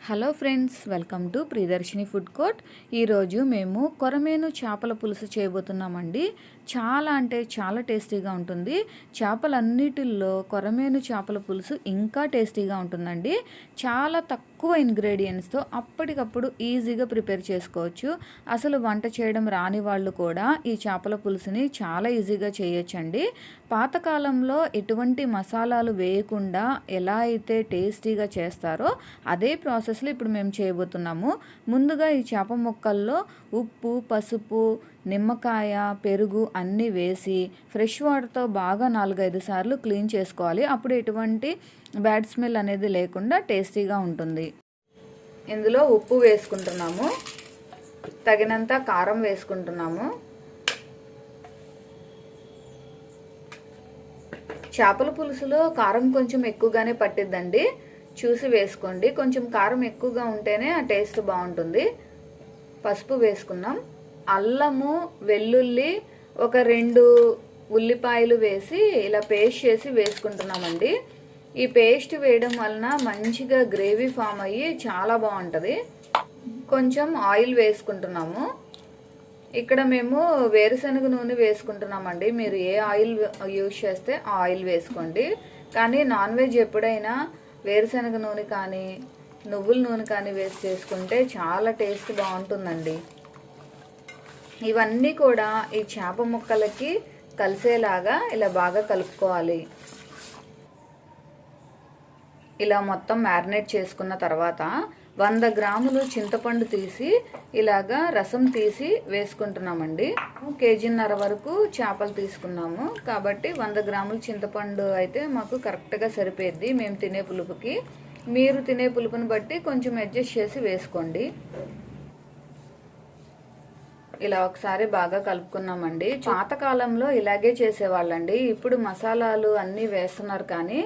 Hello friends, welcome to Priyadarshini food court. ఈరోజు మేము కొరమేను చేపల పులుసు చేయబోతున్నామండి. చాలా అంటే చాలా టేస్టీగా ఉంటుంది. చేపలన్నిటిల్లో కొరమేను చేపల పులుసు ఇంకా టేస్టీగా ఉంటుందండి. చాలా తక్కువ ఇంగ్రీడియంట్స్తో అప్పటికప్పుడు ఈజీగా ప్రిపేర్ చేసుకోవచ్చు. అసలు వంట చేయడం రాని వాళ్ళు కూడా ఈ చేపల పులుసుని చాలా ఈజీగా చేయొచ్చండి. పాతకాలంలో ఎటువంటి మసాలాలు వేయకుండా ఎలా అయితే టేస్టీగా చేస్తారో అదే ప్రాసెస్లో ఇప్పుడు మేము చేయబోతున్నాము. ముందుగా ఈ చేప ముక్కల్లో ఉప్పు, పసుపు, నిమ్మకాయ, పెరుగు అన్నీ వేసి ఫ్రెష్ వాటర్తో బాగా 4-5 సార్లు క్లీన్ చేసుకోవాలి. అప్పుడు ఎటువంటి బ్యాడ్ స్మెల్ అనేది లేకుండా టేస్టీగా ఉంటుంది. ఇందులో ఉప్పు వేసుకుంటున్నాము, తగినంత కారం వేసుకుంటున్నాము. చేపల పులుసులో కారం కొంచెం ఎక్కువగానే పట్టిద్దండి, చూసి వేసుకోండి. కొంచెం కారం ఎక్కువగా ఉంటేనే ఆ టేస్ట్ బాగుంటుంది. పసుపు వేసుకున్నాం. అల్లము, వెల్లుల్లి, ఒక 2 ఉల్లిపాయలు వేసి ఇలా పేస్ట్ చేసి వేసుకుంటున్నామండి. ఈ పేస్ట్ వేయడం వలన మంచిగా గ్రేవీ ఫామ్ అయ్యి చాలా బాగుంటుంది. కొంచెం ఆయిల్ వేసుకుంటున్నాము. ఇక్కడ మేము వేరుశనగ నూనె వేసుకుంటున్నామండి. మీరు ఏ ఆయిల్ యూజ్ చేస్తే ఆ ఆయిల్ వేసుకోండి. కానీ నాన్ వెజ్ ఎప్పుడైనా వేరుశనగ నూనె కానీ నువ్వుల నూనె కానీ వేసి చేసుకుంటే చాలా టేస్ట్ బాగుంటుందండి. ఇవన్నీ కూడా ఈ చేప ముక్కలకి కలిసేలాగా ఇలా బాగా కలుపుకోవాలి. ఇలా మొత్తం మ్యారినేట్ చేసుకున్న తర్వాత 100 గ్రాములు చింతపండు తీసి ఇలాగా రసం తీసి వేసుకుంటున్నామండి. 1.5 కేజీ వరకు చేపలు తీసుకున్నాము కాబట్టి 100 గ్రాములు చింతపండు అయితే మాకు కరెక్ట్గా సరిపోద్ది మేము తినే పులుపుకి. మీరు తినే పులుపుని బట్టి కొంచెం అడ్జస్ట్ చేసి వేసుకోండి. ఇలా ఒకసారి బాగా కలుపుకున్నామండి. పాతకాలంలో ఇలాగే చేసేవాళ్ళండి. ఇప్పుడు మసాలాలు అన్నీ వేస్తున్నారు కానీ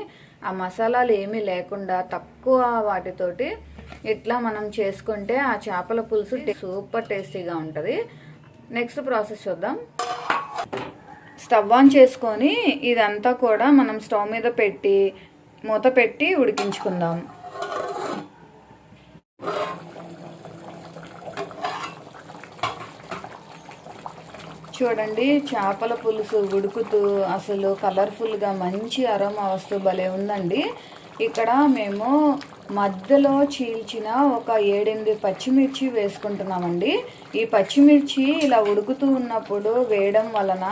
ఆ మసాలాలు ఏమీ లేకుండా తక్కువ వాటితోటి ఇట్లా మనం చేసుకుంటే ఆ చేపల పులుసు సూపర్ టేస్టీగా ఉంటుంది. నెక్స్ట్ ప్రాసెస్ చూద్దాం. స్టవ్ ఆన్ చేసుకొని ఇదంతా కూడా మనం స్టవ్ మీద పెట్టి మూత పెట్టి ఉడికించుకుందాం. చూడండి, చేపల పులుసు ఉడుకుతూ అసలు కలర్ఫుల్గా మంచి అరోమా వస్తూ భలే ఉందండి. ఇక్కడ మేము మధ్యలో చీల్చిన ఒక 7-8 పచ్చిమిర్చి వేసుకుంటున్నామండి. ఈ పచ్చిమిర్చి ఇలా ఉడుకుతూ ఉన్నప్పుడు వేయడం వలన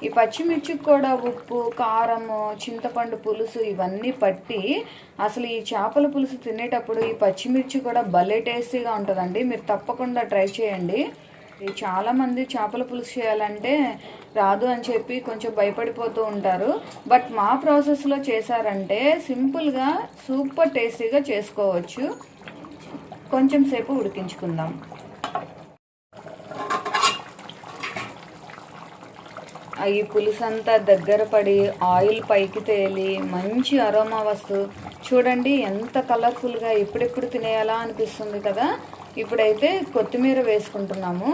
ఈ పచ్చిమిర్చికి కూడా ఉప్పు, కారము, చింతపండు పులుసు ఇవన్నీ పట్టి అసలు ఈ చేపల పులుసు తినేటప్పుడు ఈ పచ్చిమిర్చి కూడా భలే టేస్టీగా ఉంటుందండి. మీరు తప్పకుండా ట్రై చేయండి. చాలామంది చేపల పులుసు చేయాలంటే రాదు అని చెప్పి కొంచెం భయపడిపోతూ ఉంటారు. బట్ మా ప్రాసెస్లో చేశారంటే సింపుల్గా సూపర్ టేస్టీగా చేసుకోవచ్చు. కొంచెం సేపు ఉడికించుకుందాం. ఈ పులుసు అంతా దగ్గర పడి ఆయిల్ పైకి తేలి మంచి అరోమా వస్తూ చూడండి ఎంత కలర్ఫుల్గా ఎప్పుడెప్పుడు తినేయాలా అనిపిస్తుంది కదా. ఇప్పుడైతే కొత్తిమీర వేసుకుంటున్నాము.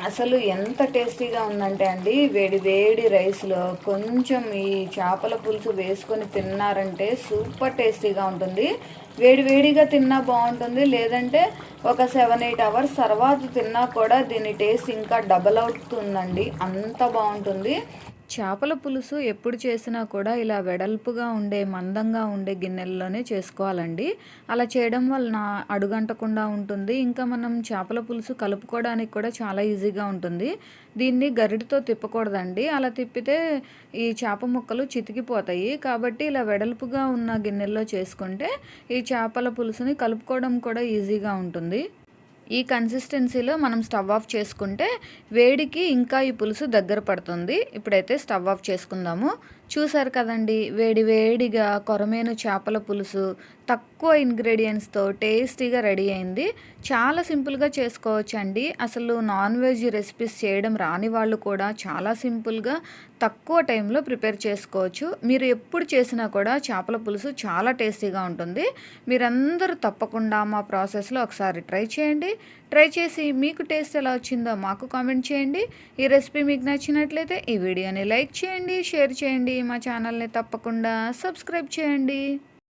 అసలు ఎంత టేస్టీగా ఉందంటే అండి, వేడి వేడి రైస్లో కొంచెం ఈ చేపల పులుసు వేసుకొని తిన్నారంటే సూపర్ టేస్టీగా ఉంటుంది. వేడి వేడిగా తిన్నా బాగుంటుంది, లేదంటే ఒక 7-8 అవర్స్ తర్వాత తిన్నా కూడా దీని టేస్ట్ ఇంకా డబల్ అవుతుందండి, అంత బాగుంటుంది. చేపల పులుసు ఎప్పుడు చేసినా కూడా ఇలా వెడల్పుగా ఉండే మందంగా ఉండే గిన్నెల్లోనే చేసుకోవాలండి. అలా చేయడం వలన అడుగంటకుండా ఉంటుంది. ఇంకా మనం చేపల పులుసు కలుపుకోవడానికి కూడా చాలా ఈజీగా ఉంటుంది. దీన్ని గరిటతో తిప్పకూడదండి, అలా తిప్పితే ఈ చేప ముక్కలు చితికిపోతాయి. కాబట్టి ఇలా వెడల్పుగా ఉన్న గిన్నెల్లో చేసుకుంటే ఈ చేపల పులుసుని కలుపుకోవడం కూడా ఈజీగా ఉంటుంది. ఈ కన్సిస్టెన్సీలో మనం స్టవ్ ఆఫ్ చేసుకుంటే వేడికి ఇంకా ఈ పులుసు దగ్గర పడుతుంది. ఇప్పుడైతే స్టవ్ ఆఫ్ చేసుకుందాము. చూసారు కదండి, వేడి వేడిగా కొరమేను చేపల పులుసు తక్కువ ఇంగ్రీడియంట్స్తో టేస్టీగా రెడీ అయింది. చాలా సింపుల్గా చేసుకోవచ్చండి. అసలు నాన్ వెజ్ రెసిపీస్ చేయడం రాని వాళ్ళు కూడా చాలా సింపుల్గా తక్కువ టైంలో ప్రిపేర్ చేసుకోవచ్చు. మీరు ఎప్పుడు చేసినా కూడా చేపల పులుసు చాలా టేస్టీగా ఉంటుంది. మీరందరూ తప్పకుండా మా ప్రాసెస్లో ఒకసారి ట్రై చేయండి. ట్రై చేసి మీకు టేస్ట్ ఎలా వచ్చిందో మాకు కామెంట్ చేయండి. ఈ రెసిపీ మీకు నచ్చినట్లయితే ఈ వీడియోని లైక్ చేయండి, షేర్ చేయండి. మా ఛానల్ని తప్పకుండా సబ్స్క్రైబ్ చేయండి.